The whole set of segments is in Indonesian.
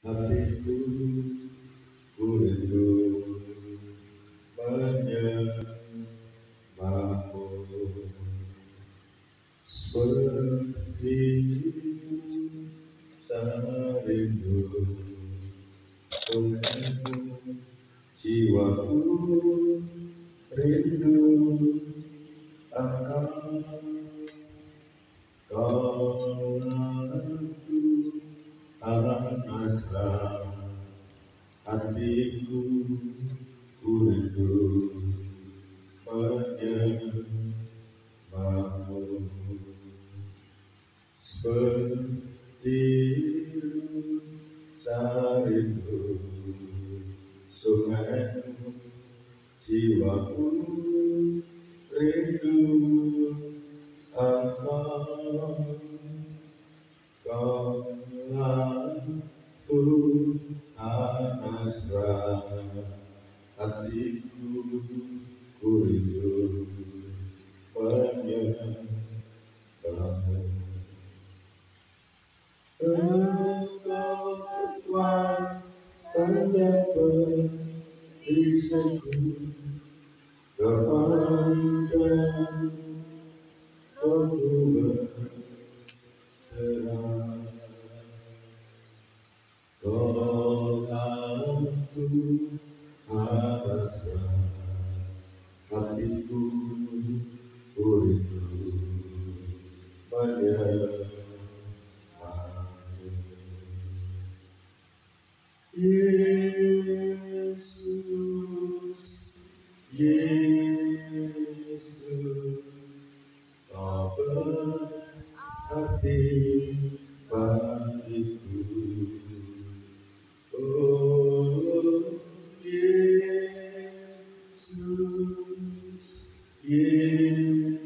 hatiku ku rindu menyembahmu seperti saya rindu olehmu, jiwaku rindu akan kau. Alam asra hatiku ku rindu menyembahmu seperti sarindu sungaimu, jiwaku rindu akan kau. Tuhan asra hatiku ku rindu menyembahmu. Engkau kekuatan dan perisaiku kepadamu aku berserah. Tolongku atasnya hatiku ku rindu menyembahmu. Yesus, Yesus, kau berarti bagiku. Oh Yesus, Yesus,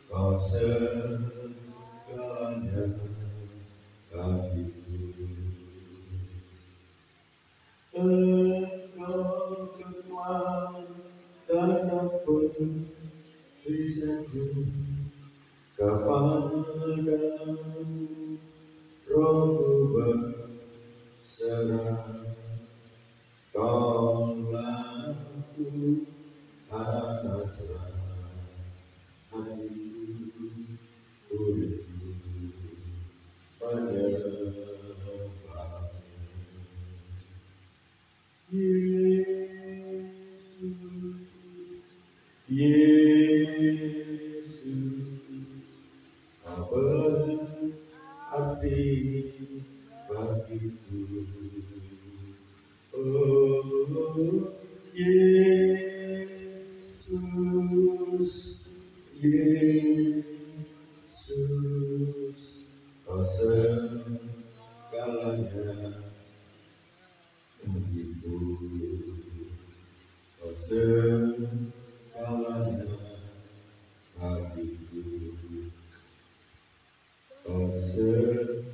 kau segalanya bagiku. Engkau kekuatan dan perisaiku kepadamu rohku berserah. Tolonglah Tuhan asra hatiku ku rindu menyembahmu. Yesus, Yesus, kau berarti bagiku. Oh Yesus, Yesus, kau segalanya bagiku. Kau segalanya bagiku. Kau segalanya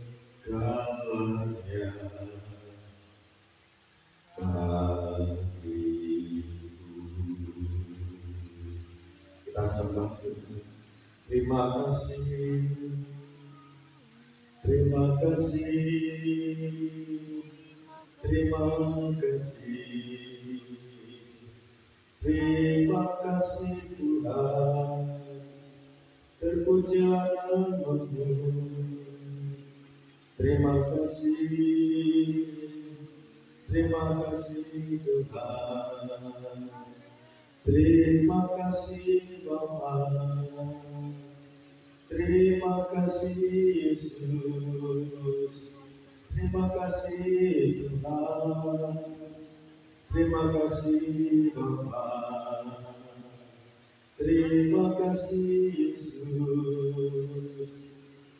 bagiku. Kita sembah Tuhan. Terima kasih, terima kasih, terima kasih, terima kasih Tuhan. Terpujilah nama-Mu. Terima kasih, terima kasih Tuhan. Terima kasih Bapa. Terima kasih Yesus. Terima kasih Tuhan. Terima kasih Bapa. Terima kasih Yesus.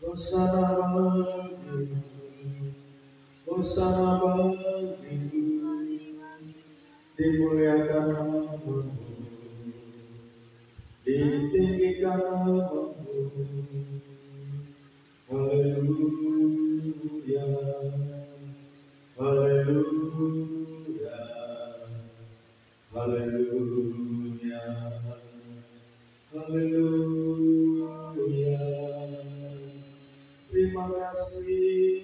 Hosana bagimu, Hosana bagimu, dimuliakan nama-Mu, ditinggikan nama-Mu. Haleluya, haleluya, haleluya, haleluya. Terima kasih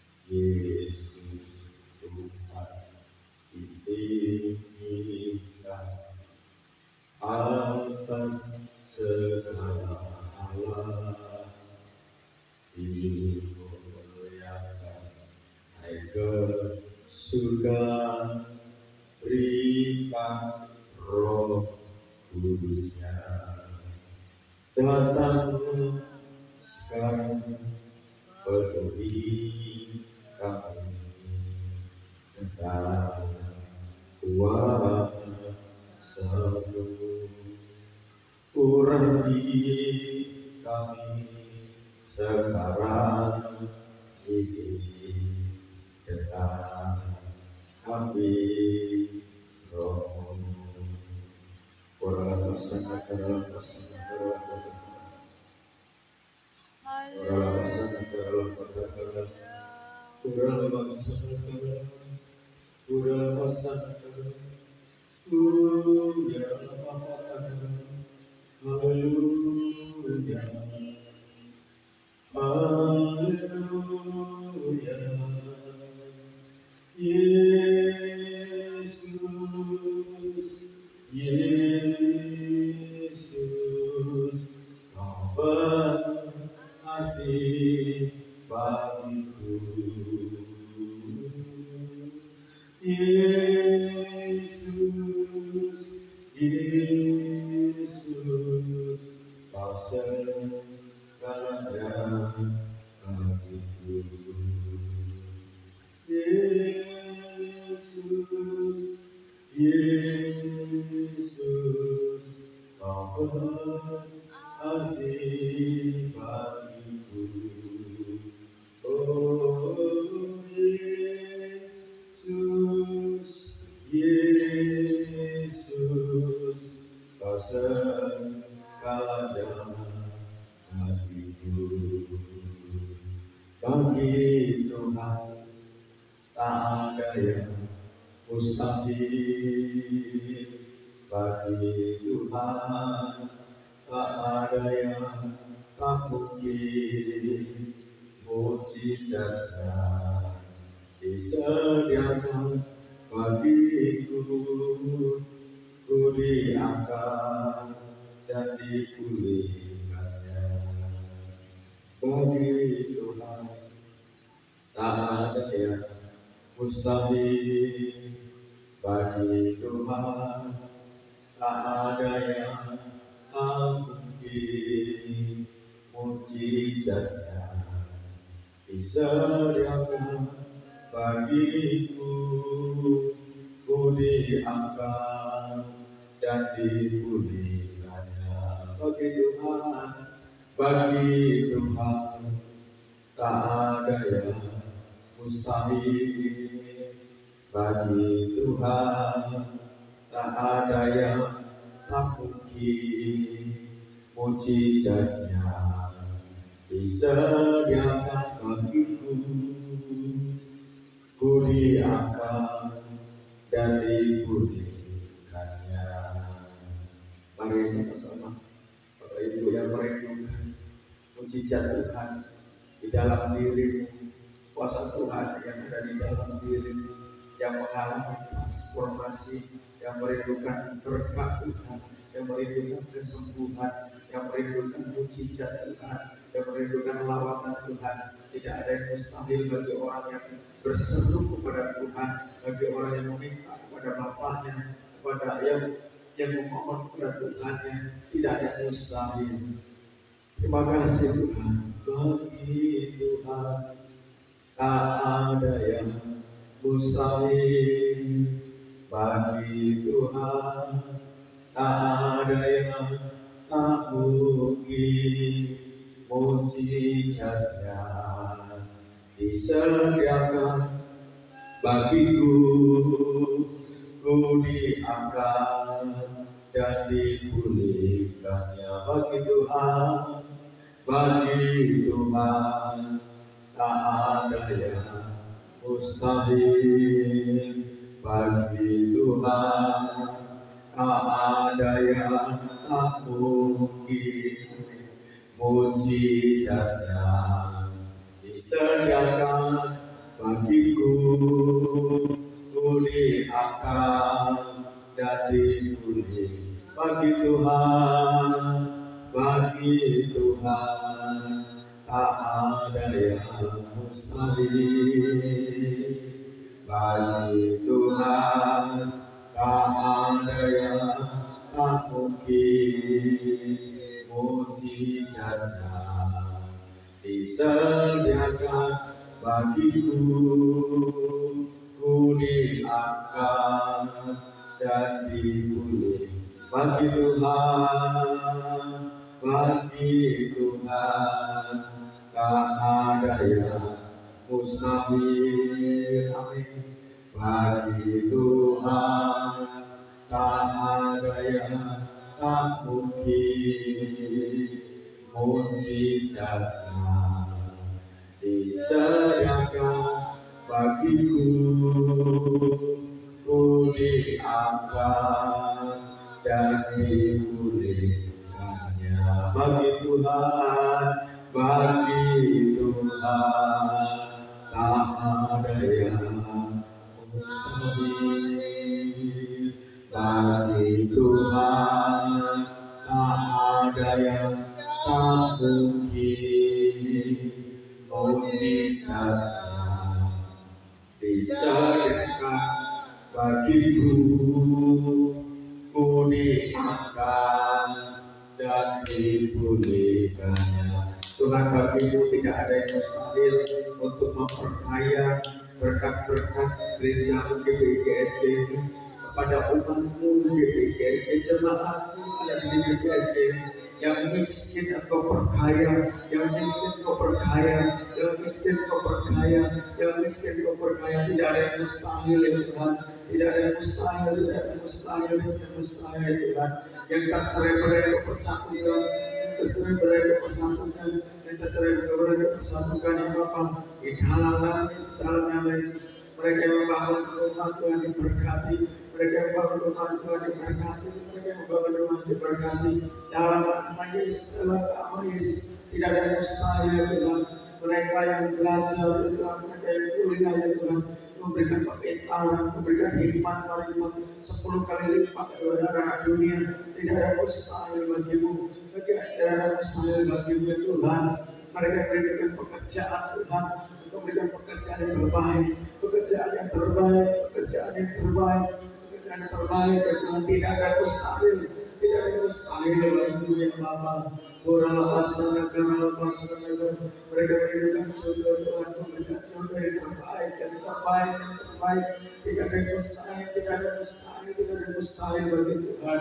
surga, berikan Roh Kudus-Nya. Datanglah sekarang, penuhi kami dengan kuasa-Mu. Urapi kami sekarang ini dengan api Roh. Orang sangat haleluya, haleluya, Yesus, Yesus, Kau berarti bagiku. Yesus, Yesus, Kau segalanya bagiku. Yesus, Yesus, Kau berarti bagiku. Oh Yesus, Yesus, Kau segalanya bagiku. Bagi Tuhan tak ada yang mustahil, bagi Tuhan tak ada yang tak mungkin. Mujizatnya disediakan bagiku, ku diangkat dan dipulihkannya. Bagi Tuhan tak ada yang mustahil, bagi Tuhan tak ada yang tak mungkin. Mujizatnya disediakan bagiku, ku diangkat dan dipulihkannya. Bagi Tuhan tak ada yang mustahil, bagi Tuhan tak ada yang tak mungkin. Mujizatnya disediakan bagiku, ku diangkat dan dipulihkannya. Mari sama-sama Bapak Ibu yang merindukan mujizat Tuhan di dalam dirimu, kuasa Tuhan yang ada di dalam dirimu, yang mengalami transformasi, yang merindukan berkat Tuhan, yang merindukan kesembuhan, yang merindukan mujizat Tuhan, yang merindukan lawatan Tuhan. Tidak ada yang mustahil bagi orang yang berseru kepada Tuhan, bagi orang yang meminta kepada Bapaknya, kepada yang memohon kepada Tuhannya. Tidak ada yang mustahil. Terima kasih Tuhan. Bagi Tuhan tak ada yang mustahil, bagi Tuhan tak ada yang tak mungkin. Mujizatnya disediakan bagiku, ku diangkat dan dipulihkannya. Bagi Tuhan tak ada yang mustahil, bagi Tuhan tak ada yang tak mungkin. Mujizatnya disediakan bagiku, ku diangkat dan dipulih. Bagi Tuhan tak ada yang mustahil, bagi Tuhan tak ada yang tak mungkin. Mujizatnya disediakan bagiku, ku diangkat dan dipulih bagi Tuhan, tak ada yang mustahil. Amin. Bagi Tuhan tak ada yang tak mungkin. Mujizatnya disediakan bagiku, ku diangkat dan dipulihkannya. Bagi Tuhan tak ada yang mustahil. Bagi Tuhan tak ada yang tak mungkin. Mujizatnya disediakan bagiku, ku diangkat dan dipulihkannya. Tuhan, bagimu tidak ada yang mustahil untuk memperkaya berkat-berkat gereja GBGSD ini kepada umatmu GBGSD, jemaatmu ada di GBGSD ini. Yang miskin atau perkaya, yang miskin atau perkaya, yang miskin atau perkaya, yang miskin atau perkaya, tidak ada yang mustahil ya Tuhan, tidak ada yang mustahil, tidak ada yang mustahil, tidak ada yang mustahil Tuhan. Yang tak cerai-berai persatukan, yang tercerai-berai persatukan, yang tercerai-berai persatukan ya Bapa, di dalam nama Yesus. Mereka yang membangun rumah Tuhan diberkati, mereka yang membangun rumah Tuhan diberkati, mereka yang membangun rumah diberkati. Dalam nama Yesus, dalam nama Yesus, tidak ada yang mustahil ya Tuhan. Mereka yang belajar ya Tuhan, mereka yang kuliah ya Tuhan, memberikan kepintaran, memberikan hikmat 10 kali lipat dari dunia. Tidak ada mustahil bagimu, tidak ada mustahil bagimu ya Tuhan. Mereka memberikan pekerjaan Tuhan, memberikan pekerjaan yang terbaik, pekerjaan yang terbaik, pekerjaan yang terbaik, pekerjaan yang terbaik ya Tuhan. Tidak ada mustahil, tidak ada mustahil bagimu ya Bapa. Mereka memberikan jodoh Tuhan, memberikan jodoh yang terbaik, yang terbaik, yang terbaik. Tidak ada mustahil, tidak ada mustahil, tidak ada mustahil bagi Tuhan.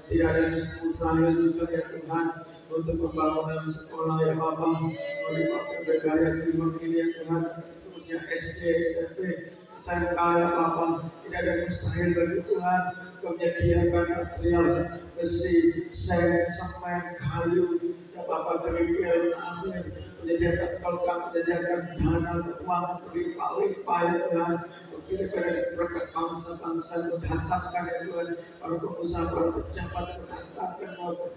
Tidak ada yang mustahil juga ya Tuhan untuk pembangunan sekolah ya Bapa, untuk berkarya di ini ya Tuhan, seterusnya SD, SMP, SMK ya Bapa. Tidak ada yang mustahil bagi Tuhan untuk menyediakan material besi, semen, kayu ya Bapa, kerikil, asli, menyediakan tolong, menyediakan dana keuangan berlimpah-limpah ya Tuhan. Kira-kira berkat bangsa-bangsa mendatangkan ya Tuhan, para pengusaha, para pejabat mendatangkan maupun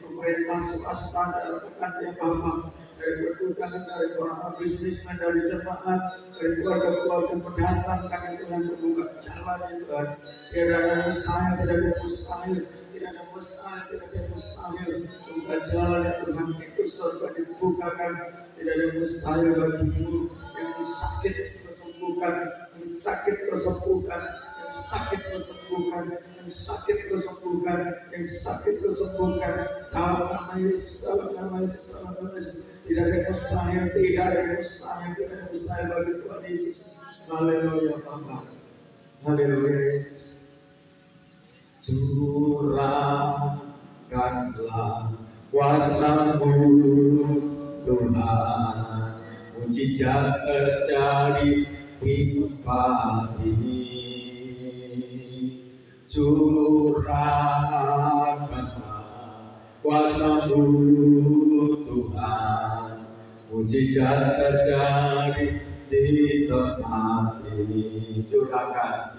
pemerintah swasta datangkan ya Bapa, dari pergudangan, dari orang bisnismen, dari jemaat, dari keluarga-keluarga mendatangkan ya Tuhan, membuka jalan ya Tuhan. Tidak ada mustahil, tidak ada mustahil, tidak ada mustahil, tidak ada mustahil. Membuka jalan ya Tuhan, itu surga dibukakan. Tidak ada mustahil bagimu. Yang sakit tersembuhkan, yang sakit tersembuhkan, yang sakit tersembuhkan, yang sakit tersembuhkan, yang sakit tersembuhkan. Dalam nama Yesus, dalam nama Yesus, dalam nama Yesus. Tidak ada mustahil, tidak ada mustahil, tidak ada mustahil bagi Tuhan Yesus. Haleluya Bapa, haleluya Yesus. Curahkanlah kuasa-Mu Tuhan, mujizat terjadi di tempat ini. Curahkanlah kuasa-Mu Tuhan, mujizat terjadi di tempat ini. Curahkanlah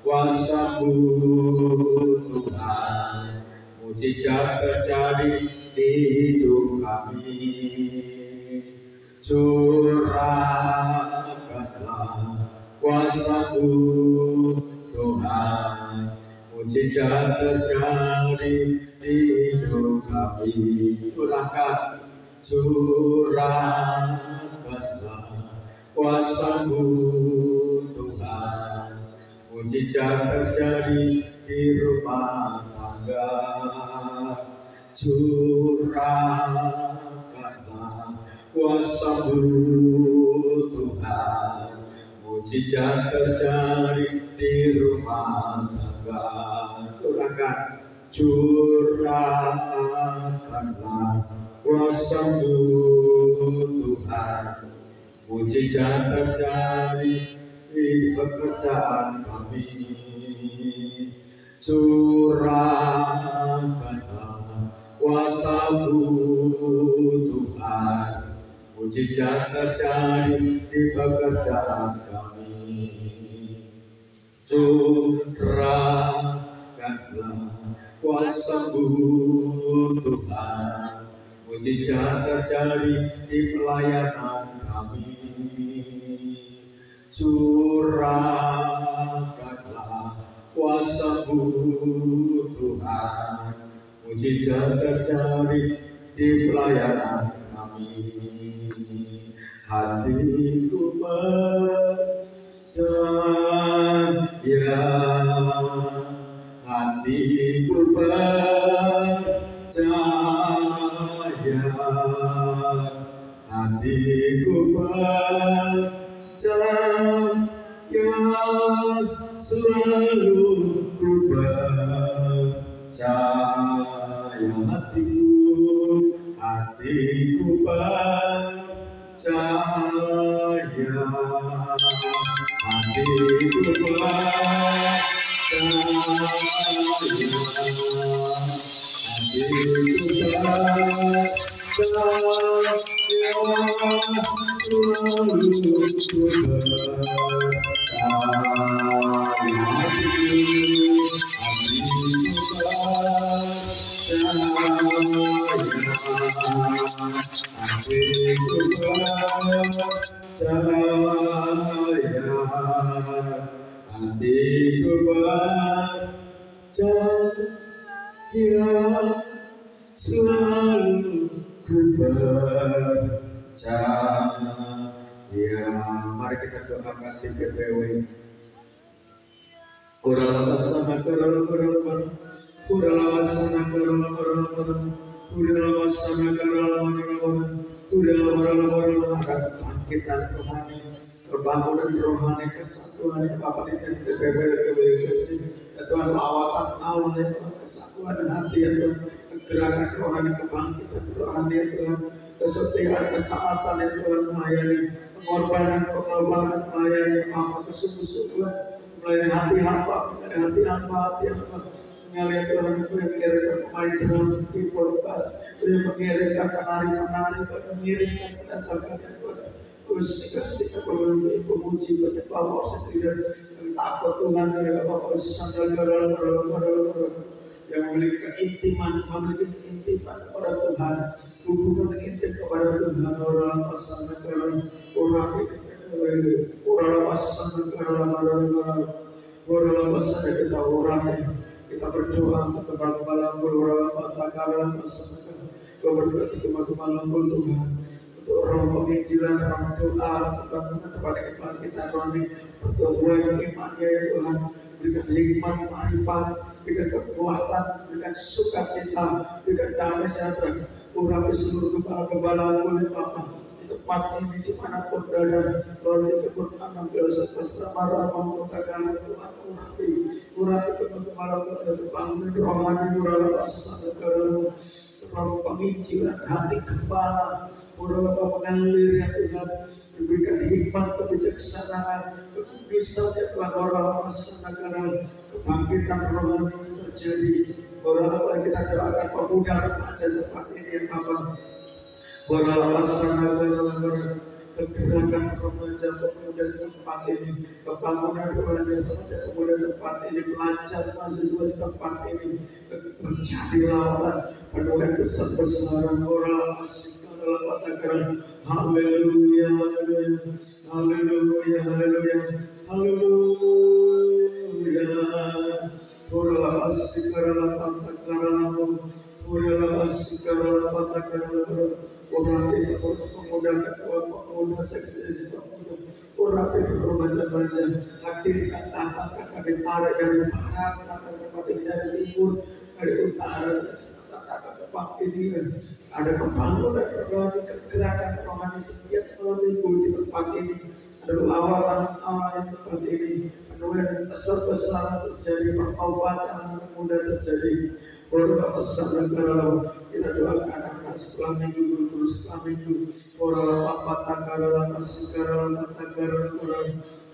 kuasa-Mu Tuhan, mujizat terjadi di hidup kami. Curahkanlah kuasa-Mu Tuhan, mujizat terjadi di hidup kami. Curahkanlah kuasa-Mu Tuhan, mujizat terjadi di rumah tangga. Curahkanlah kuasa-Mu Tuhan, mujizat terjadi di rumah tangga. Curahkanlah kuasa-Mu Tuhan, mujizat terjadi di pekerjaan kami. Curahkanlah kuasa-Mu Tuhan, mujizat terjadi di pekerjaan kami. Curahkanlah kuasa-Mu Tuhan, mujizat terjadi di pelayanan kami. Curahkanlah kuasa-Mu Tuhan, mujizat terjadi di pelayanan kami. Hatiku percaya, hatiku percaya, hatiku percaya, selalu ku percaya. Hatiku percaya, hatiku percaya, selalu ku percaya. Mari kita doakan di PPW. Kurang sana kurang sana bangkitan rohani, kebangunan rohani, kesatuan yang Bapak di PPW Tuhan, lawatan Allah ya Tuhan, kesatuan hati ya Tuhan, gerakan rohani, kebangkitan rohani ya Tuhan, kesetiaan, ketaatan ya Tuhan, melayani pengorbanan, melayani apa kesungguh-sungguhan, melayani hati hamba, mengalir Tuhan itu yang mengirimkan pemain drum di podcast, itu yang mengirimkan penari-penari, mengirimkan pendatangkan Tuhan, sikap-sikap pemuji pada Bapak sendiri, takut Tuhan ya Bapak sandal yang memiliki keintiman kepada Tuhan, hubungan intim kepada Tuhan. Orang pasangan kita orang kita berdoa untuk kebal-balan orang pasangan berberkati kemaluan Tuhan untuk orang penginjilan, orang doa, kepada kebangkitan rohani, pertumbuhan imannya ya Tuhan. Berikan hikmat, marifat, berikan kekuatan, berikan sukacita, berikan damai sejahtera. Urapi seluruh kepala-kepala oleh Bapa di tempat ini dimanapun berada. Lojek keberkahan, dosa keselamatan, mengkotakan Tuhan. Urapi kepala-kepala kebangunan rohani, urapi asal roh penginjilan, hati kepala, urapi mengalir ya Tuhan. Diberikan hikmat, kebijaksanaan, kekudusan ya Tuhan. Orang masyarakat kebangkitan rohani terjadi. Orang kita doakan pemuda remaja tempat ini ya Bapak. Orang masyarakat pergerakan remaja pemuda di tempat ini, pembangunan remaja pemuda di tempat ini, pelajar mahasiswa di tempat ini, menjadi lawatan penuhan besar-besaran orang asing dalam katakan haleluya, haleluya, haleluya, haleluya, haleluya. Orang Orang kita terus memudahkan pemuda seksi pemuda. Orang itu remaja-remaja hadirkan kata-kata dari barat dari barat, kata-kata dari timur, dari utara, kata-kata tempat ini ada kebangunan rohani, kegerakan rohani setiap minggu di tempat ini. Ada lawatan Allah di tempat ini. Penuhan besar-besar terjadi, pertobatan muda terjadi. Orang pesan kalau kita doakan anak sekolah minggu, guru sekolah minggu. Orang apa takaran, sekarang takaran,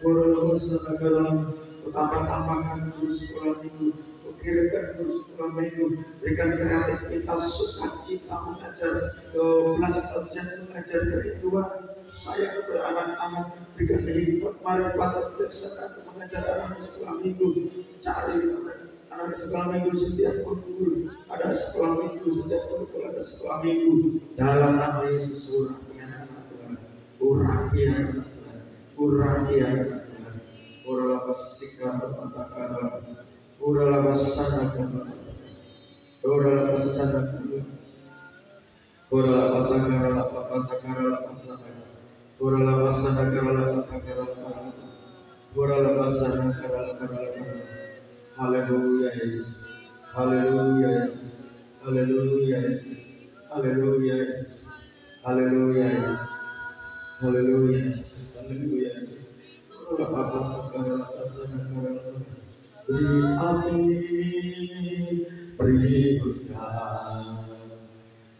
orang pesan kalau tambah-tambahkan guru sekolah minggu. Kirimkan guru sekolah minggu, berikan kreativitas, sukacita mengajar, belas kasihan mengajar kerinduan saya kepada anak-anak, berikan hikmat, marifat, kebijaksanaan mengajar anak sekolah minggu. Cari anak sekolah minggu setiap kurikulum, ada sekolah minggu setiap kurikulum, ada sekolah minggu. Dalam nama Yesus, urapi anak Tuhan, urapi anak Tuhan, urapi anak Tuhan. Uralah pasikah bermatakan, uralah pasanakan, uralah pasanakan, uralah patakaran, pasanakan, uralah pasanakan, uralah pasanakan. Haleluya Yesus, haleluya Yesus, haleluya Yesus, haleluya Yesus, haleluya Yesus, haleluya Yesus, haleluya Yesus. Beri amin, beri hujan,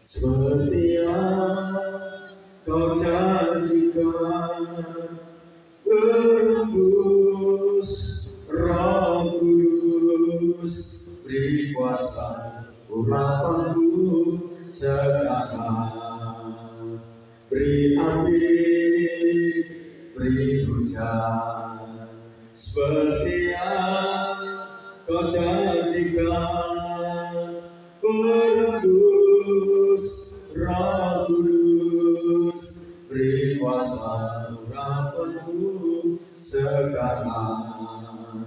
seperti yang kau janjikan, berembus Roh Kudus, beri kuasa urapanku sekarang. Beri amin, beri hujan, seperti yang kau janjikan, berembus Roh Kudus, beri kuasa urapanku sekarang.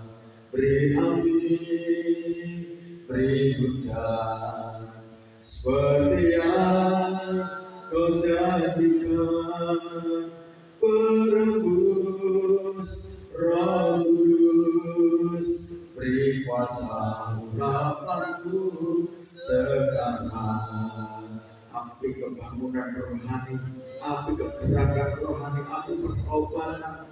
Beri amin, beri hujan, seperti yang kau janjikan, berembus Roh Kudus, beri kuasa urapanku sekarang. Api kebangunan rohani, api kegerakan rohani, api pertobatan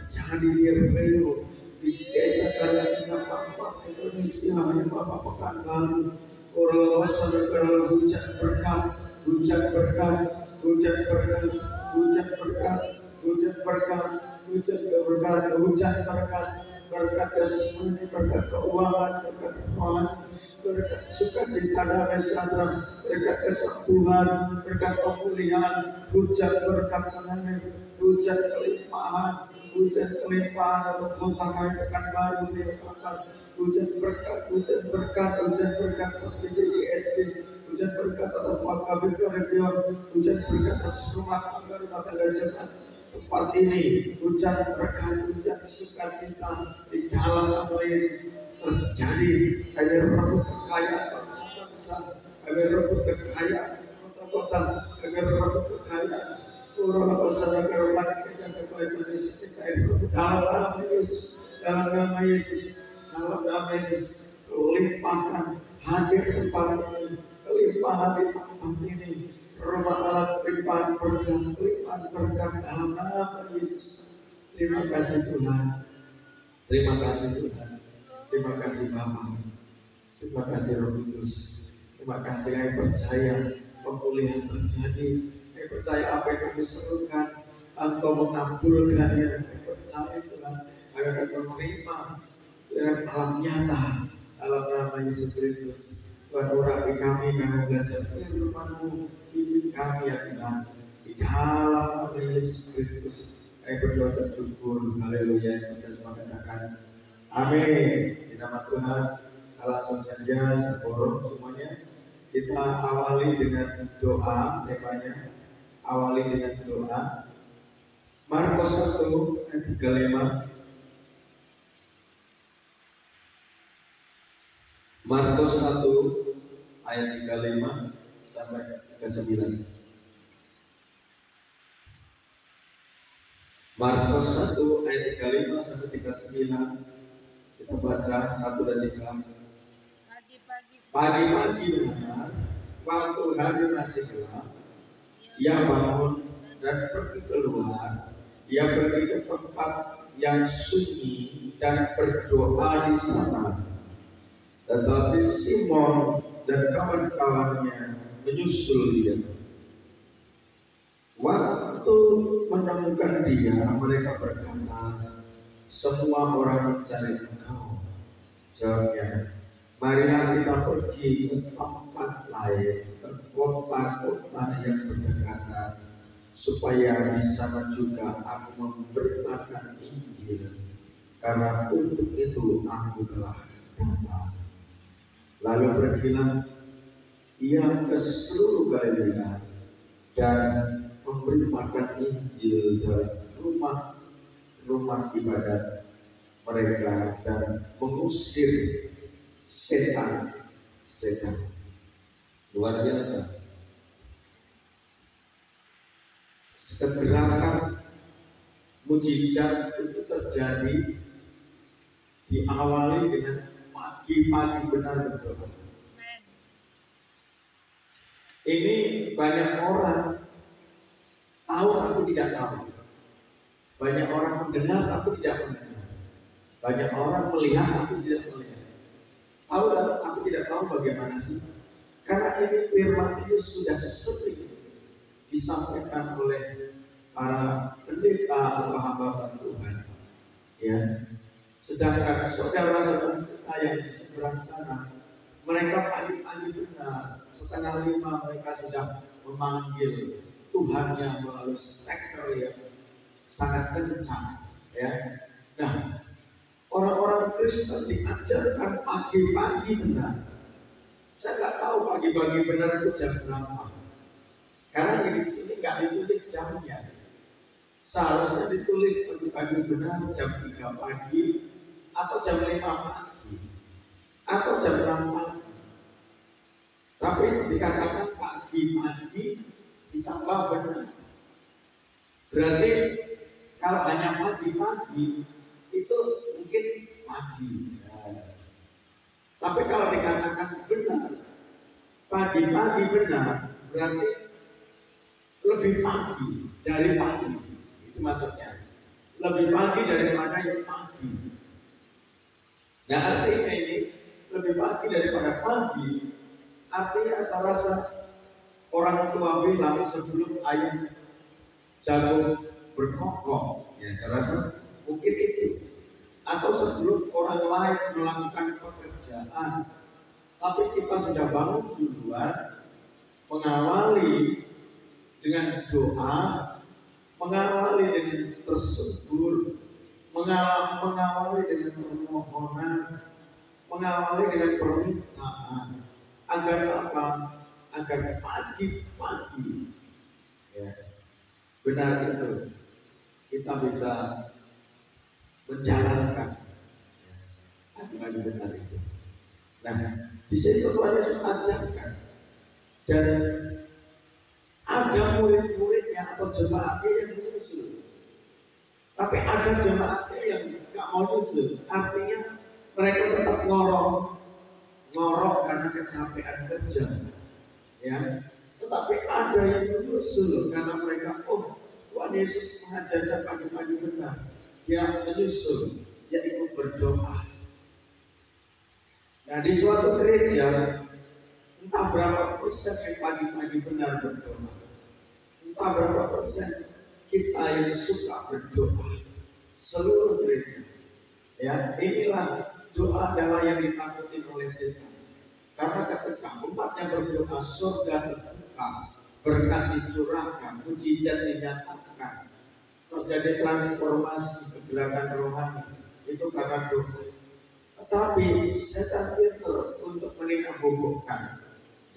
jadi real di desa kalian Bapak Indonesia yang Bapak Pekanbaru. Orang waspada kalau hujan berkat, hujan berkat, hujan berkat, hujan berkat, hujan berkat, hujan berkat, hujan berkat, berkat jasmani, berkat keuangan, berkat rohani, berkat sukacita dan sejahtera, berkat kesembuhan, berkat pemulihan, hujan berkat mengalir, hujan kelimpahan, hujan kelimpahan untuk kota kami Pekanbaru diangkat, hujan berkat, hujan berkat, hujan berkat atas ISD, hujan berkat atas KBK region, hujan berkat atas rumah tangga jemaat tempat ini, hujan berkat, hujan sukacita di dalam nama Yesus terjadi. Kami rebut kekayaan bangsa-bangsa, kami rebut kekayaan kota-kota, kami rebut kekayaan orang bersama keruman kita kepada Indonesia kita dalam nama Yesus, dalam nama Yesus, dalam nama Yesus. Limpahkan hadir tempat ini, limpahan di tempat ini, rumah alat limpahan berkat, limpahan berkat dalam nama Yesus. Terima kasih Tuhan, terima kasih Tuhan, terima kasih Bapa, terima kasih Roh Kudus, terima kasih kami percaya pemulihan terjadi. Kami percaya apa yang kami serukan, Engkau mengabulkannya. Kami percaya Tuhan, kami akan menerima dengan alam nyata dalam nama Yesus Kristus. Tuhan urapi kami belajar firman-Mu, bimbing kami ya Tuhan. Di dalam nama Yesus Kristus, kami berdoa dan syukur. Haleluya. Kita semua katakan amin. Di nama Tuhan, langsung saja seborong semuanya. Kita awali dengan doa, temanya awali dengan doa. Markus 1 ayat 35. Markus 1 ayat 35 sampai ke 9. Markus 1 ayat 35 sampai 39. Kita baca 1 dan 3. Pagi-pagi benar, waktu hari masih gelap, ia bangun dan pergi keluar. Ia pergi ke tempat yang sunyi dan berdoa di sana. Tetapi Simon dan kawan-kawannya menyusul dia. Waktu menemukan dia, mereka berkata, "Semua orang mencari engkau." Jawabnya, "Marilah kita pergi ke tempat lain, ke kota-kota yang berdekatan, supaya di sana juga aku memberitakan Injil, karena untuk itu aku telah datang." Lalu pergilah ia ke seluruh Galilea dan memberitakan Injil dalam rumah ibadat mereka dan mengusir setan. Luar biasa. Segerakan mujizat itu terjadi diawali dengan pagi-pagi benar berdoa. Ini banyak orang tahu aku tidak tahu. Banyak orang mendengar aku tidak mendengar. Banyak orang melihat aku tidak melihat. Tahu dan aku tidak tahu bagaimana sih. Karena ini firman itu sudah sering disampaikan oleh para pendeta atau hamba Tuhan. Ya. Sedangkan saudara-saudara kita yang di seberang sana, mereka pagi-pagi benar, 4:30 mereka sudah memanggil Tuhannya melalui speaker yang sangat kencang. Ya. Nah, orang-orang Kristen diajarkan pagi-pagi benar. Saya nggak tahu pagi-pagi benar itu jam berapa. Karena di sini nggak ditulis jamnya. Seharusnya ditulis pagi-pagi benar jam 3 pagi atau jam 5 pagi atau jam 6 pagi. Tapi dikatakan pagi-pagi ditambah benar. Berarti kalau hanya pagi-pagi itu mungkin pagi. Tapi kalau dikatakan benar, pagi-pagi benar, berarti lebih pagi dari pagi. Itu maksudnya. Lebih pagi daripada yang pagi. Nah, artinya ini lebih pagi daripada pagi. Artinya saya rasa orang tua bilang sebelum ayam jagung berkokok. Ya, saya rasa mungkin itu. Atau sebelum orang lain melakukan pekerjaan, tapi kita sudah bangun duluan, mengawali dengan doa, mengawali dengan tersebut, mengawali dengan permohonan, mengawali dengan permintaan. Agar apa? Agar pagi-pagi, ya, benar itu kita bisa menjalankan pagi-pagi benar itu. Nah, di situ Tuhan Yesus ajarkan, dan ada murid-muridnya atau jemaatnya yang menyusul. Tapi ada jemaatnya yang nggak mau nyusul. Artinya mereka tetap ngorok karena kecapean kerja. Ya, tetapi ada yang menyusul karena mereka, Tuhan Yesus mengajarkan pagi-pagi benar. Dia menyusul, dia ikut berdoa. Nah, di suatu gereja, entah berapa persen yang pagi-pagi benar berdoa, entah berapa persen kita yang suka berdoa, seluruh gereja. Ya, inilah doa adalah yang ditakuti oleh setan. Karena ketika umatnya berdoa, surga terbuka, berkat dicurahkan, mujizat dinyatakan, terjadi transformasi kegerakan rohani, itu karena doa. Tetapi setan pintar untuk meninabobokan.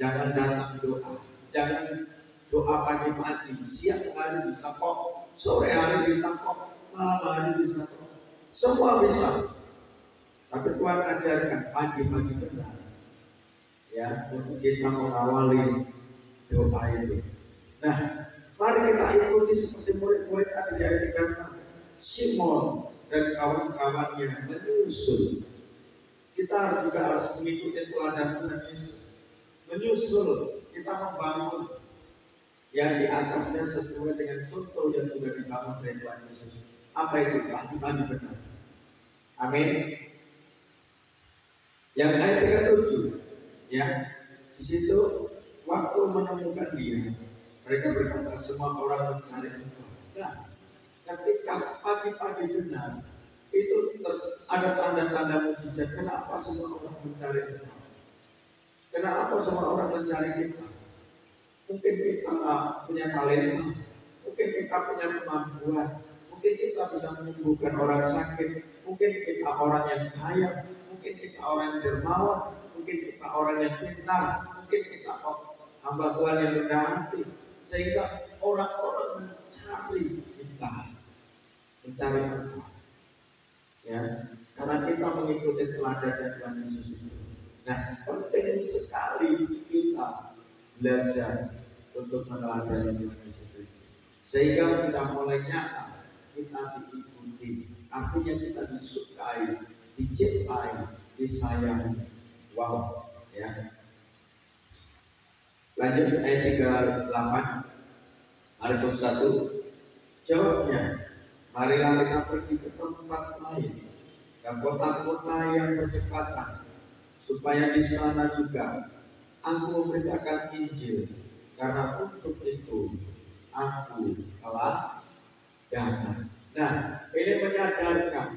Jangan datang doa, jangan doa pagi-pagi, siang hari bisa kok, sore hari bisa kok, malam hari bisa kok, semua bisa. Tapi Tuhan ajarkan pagi-pagi benar. ya untuk kita mengawali doa itu. Nah, mari kita ikuti seperti murid-murid tadi di ayat 36. Simon dan kawan-kawannya menyusul. Kita juga harus mengikuti teladan Tuhan Yesus. Menyusul, kita membangun yang di atasnya sesuai dengan contoh yang sudah dibangun oleh Tuhan Yesus. Apa itu? Pagi-pagi benar. Amin. Yang ayat 37, ya, di situ waktu menemukan dia, mereka berkata semua orang mencari Engkau. Nah, ketika pagi-pagi benar, itu ada tanda-tanda mujizat. Kenapa semua orang mencari Engkau? Kenapa semua orang mencari kita? Mungkin kita punya talenta, mungkin kita punya kemampuan, mungkin kita bisa menyembuhkan orang sakit, mungkin kita orang yang kaya, mungkin kita orang yang dermawan, mungkin kita orang yang pintar, mungkin kita hamba Tuhan yang rendah hati, sehingga orang-orang mencari kita, mencari kita, ya, karena kita mengikuti teladan Tuhan Yesus itu. Nah, penting sekali kita belajar untuk meneladani Tuhan Yesus Kristus, sehingga sudah mulai nyata kita diikuti, artinya kita disukai, dicintai, disayangi. Wow, ya. Lanjut ayat 38, Markus 1. Jawabnya, marilah kita pergi ke tempat lain, ke kota-kota yang berdekatan, supaya di sana juga aku memberitakan Injil, karena untuk itu aku telah datang. Nah, ini menyadarkan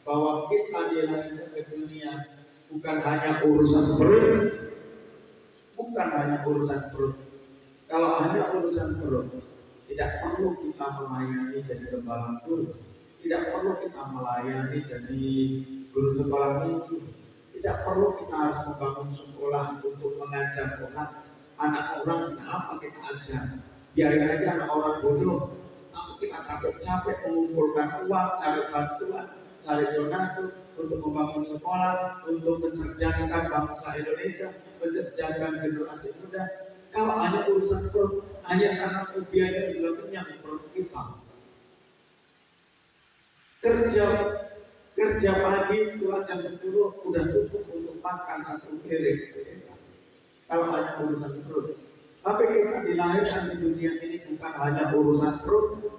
bahwa kita dilahirkan ke dunia bukan hanya urusan perut, bukan hanya urusan perut. Kalau hanya urusan perut, tidak perlu kita melayani jadi gembala guru, tidak perlu kita melayani jadi guru sekolah minggu, tidak perlu kita harus membangun sekolah untuk mengajar anak orang. Kenapa kita ajar? Biarin aja anak orang bodoh. Tapi kita capek-capek mengumpulkan uang, cari bantuan, cari donatur untuk membangun sekolah, untuk mencerdaskan bangsa Indonesia, mencerdaskan generasi muda. Kalau hanya urusan perut, hanya karena biaya sudah kenyang perut kita. Kerja pagi pulang jam 10 udah cukup untuk makan satu piring. Kalau hanya urusan perut. Tapi kita dilahirkan di dunia ini bukan hanya urusan perut.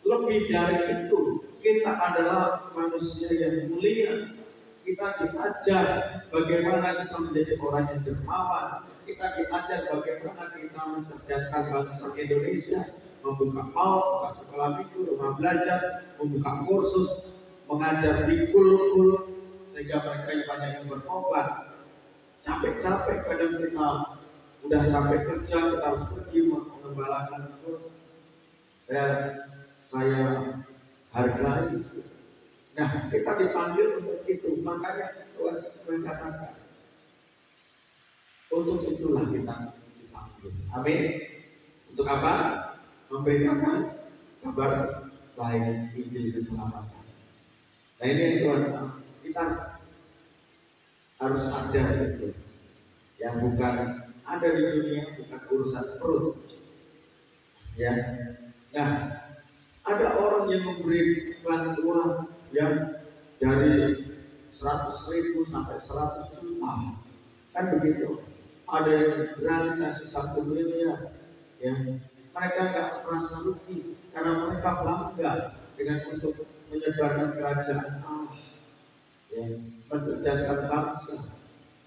Lebih dari itu, kita adalah manusia yang mulia. Kita diajar bagaimana kita menjadi orang yang dermawan. Kita diajar bagaimana kita mencerdaskan bangsa Indonesia, membuka PAUD, membuka sekolah minggu, rumah belajar, membuka kursus, mengajar di kul-kul, sehingga mereka yang banyak yang bertobat. Capek-capek kadang kita udah capek kerja, kita harus pergi mengembalakan kul. Saya hargai itu. Nah, kita dipanggil untuk itu. Makanya Tuhan mengatakan, untuk itulah kita dipanggil. Amin. Untuk apa? Memberitakan kabar baik, Injil keselamatan. Nah, ini Tuhan, kita harus sadar itu. Yang bukan ada di dunia bukan urusan perut. Ya. Nah, ada orang yang memberi bantuan yang dari 100.000 sampai 100 juta, kan begitu. Ada yang berani kasih 1 miliar, ya. Mereka nggak merasa rugi karena mereka bangga dengan untuk menyebarkan kerajaan Allah, ya, mencerdaskan bangsa.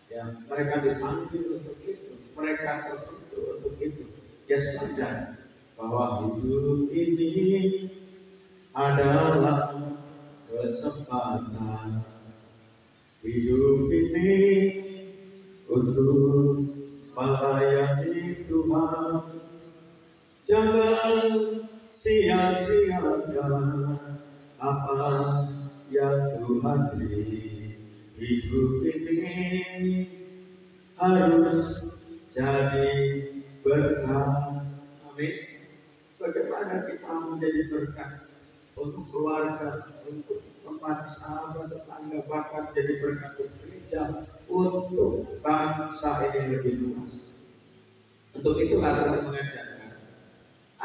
Ya, mereka dipanggil untuk itu, mereka tersentuh untuk itu. Ya, sadar bahwa hidup ini adalah kesempatan. Hidup ini untuk melayani Tuhan. Jangan sia-siakan apa yang Tuhan beri. Hidup ini harus jadi berkah. Amin. Bagaimana kita menjadi berkat untuk keluarga, untuk teman, sahabat, tetangga, bahkan jadi berkat untuk gereja. mujizat untuk bangsa ini lebih luas. Untuk itulah Tuhan mengajarkan,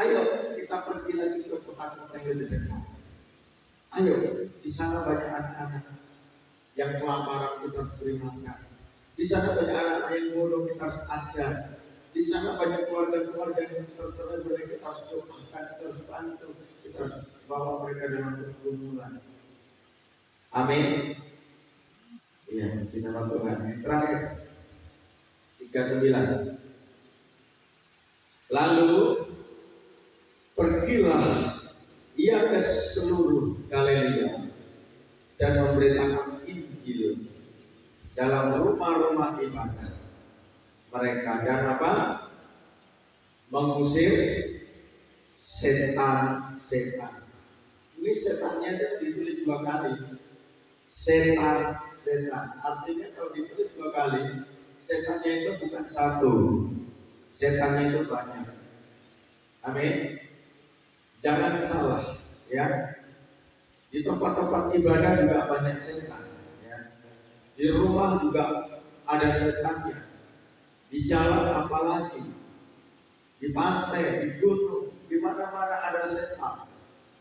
ayo kita pergi lagi ke kota-kota yang lebih dekat. Ayo, di sana banyak anak-anak yang kelaparan, kita harus beri makan. Di sana banyak anak-anak yang bodoh, kita harus ajar. Di sana banyak keluarga-keluarga yang tercerai-berai, kita harus doakan, kita harus bantu, kita harus bawa mereka dalam pergumulan. Amin. Iya, puji nama Tuhan. Yang terakhir 39. Lalu pergilah ia ke seluruh Galilea dan memberitakan Injil dalam rumah-rumah ibadah mereka, dan apa? Mengusir setan-setan. Ini setannya itu ditulis 2 kali. Setan. Artinya kalau ditulis 2 kali, setannya itu bukan 1. Setannya itu banyak. Amin. Jangan salah, ya. Di tempat-tempat ibadah juga banyak setan, ya. Di rumah juga ada setannya. Di jalan apalagi, di pantai, di gunung, di mana-mana ada setan.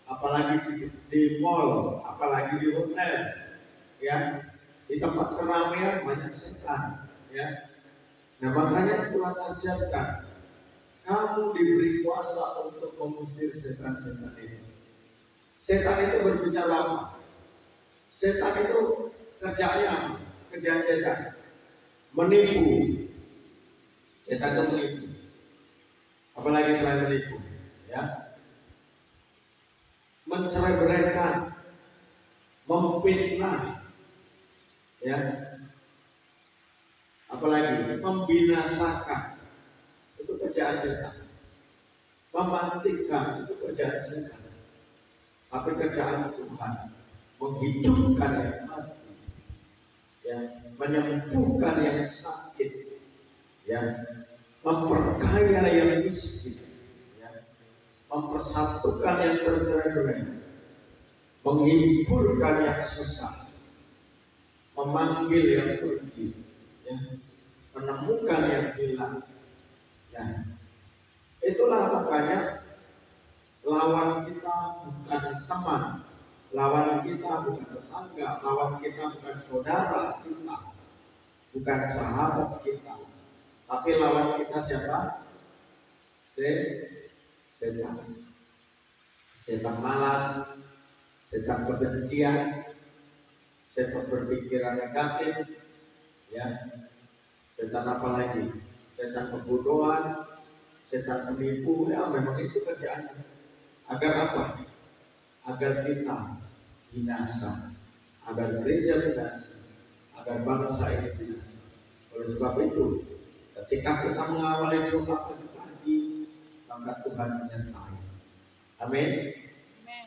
Apalagi di mall, apalagi di hotel, ya. Di tempat keramaian banyak setan, ya. Nah, makanya Tuhan ajarkan, kamu diberi kuasa untuk mengusir setan-setan itu. Setan itu berbicara apa? Setan itu kerjaannya apa? Kerjaan setan menipu. Setan itu menipu. Apalagi selain menipu, ya, mencerai-beraikan, memfitnah, ya, apalagi membinasakan. Itu kerjaan setan. Mematikan, itu kerjaan setan. Tapi kerjaan Tuhan menghidupkan yang mati, ya, menyembuhkan yang sakit, ya, memperkaya yang miskin, ya, mempersatukan yang tercerai-berai, menghiburkan yang susah, memanggil yang pergi, ya, menemukan yang hilang, ya. Itulah makanya lawan kita bukan teman, lawan kita bukan tetangga, lawan kita bukan saudara kita, bukan sahabat kita, tapi lawan kita siapa? Setan. Setan malas, setan kebencian, setan berpikiran negatif, ya. Setan apa lagi? Setan kebodohan, setan penipu, ya memang itu kerjaannya. Agar apa? Agar kita binasa, agar gereja binasa, agar bangsa ini binasa. Oleh sebab itu, ketika kita mengawali doa pagi-pagi, maka Tuhan menyertai. Amin.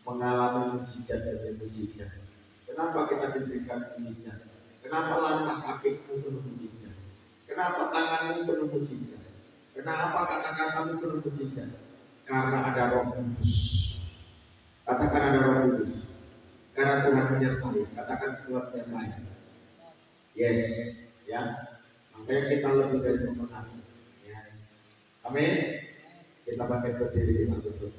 Mengalami mujizat demi mujizat. Kenapa kita diberikan mujizat? Kenapa langkah kakimu penuh mujizat? Kenapa tanganmu penuh mujizat? Kenapa kata-katamu penuh mujizat? Karena ada Roh Kudus. Katakan ada Roh Kudus. Karena Tuhan menyertai. Katakan Tuhan menyertai. Yes, ya. Makanya kita lebih dari pemenang, ya. Amin. Kita pakai berdiri kita tutup.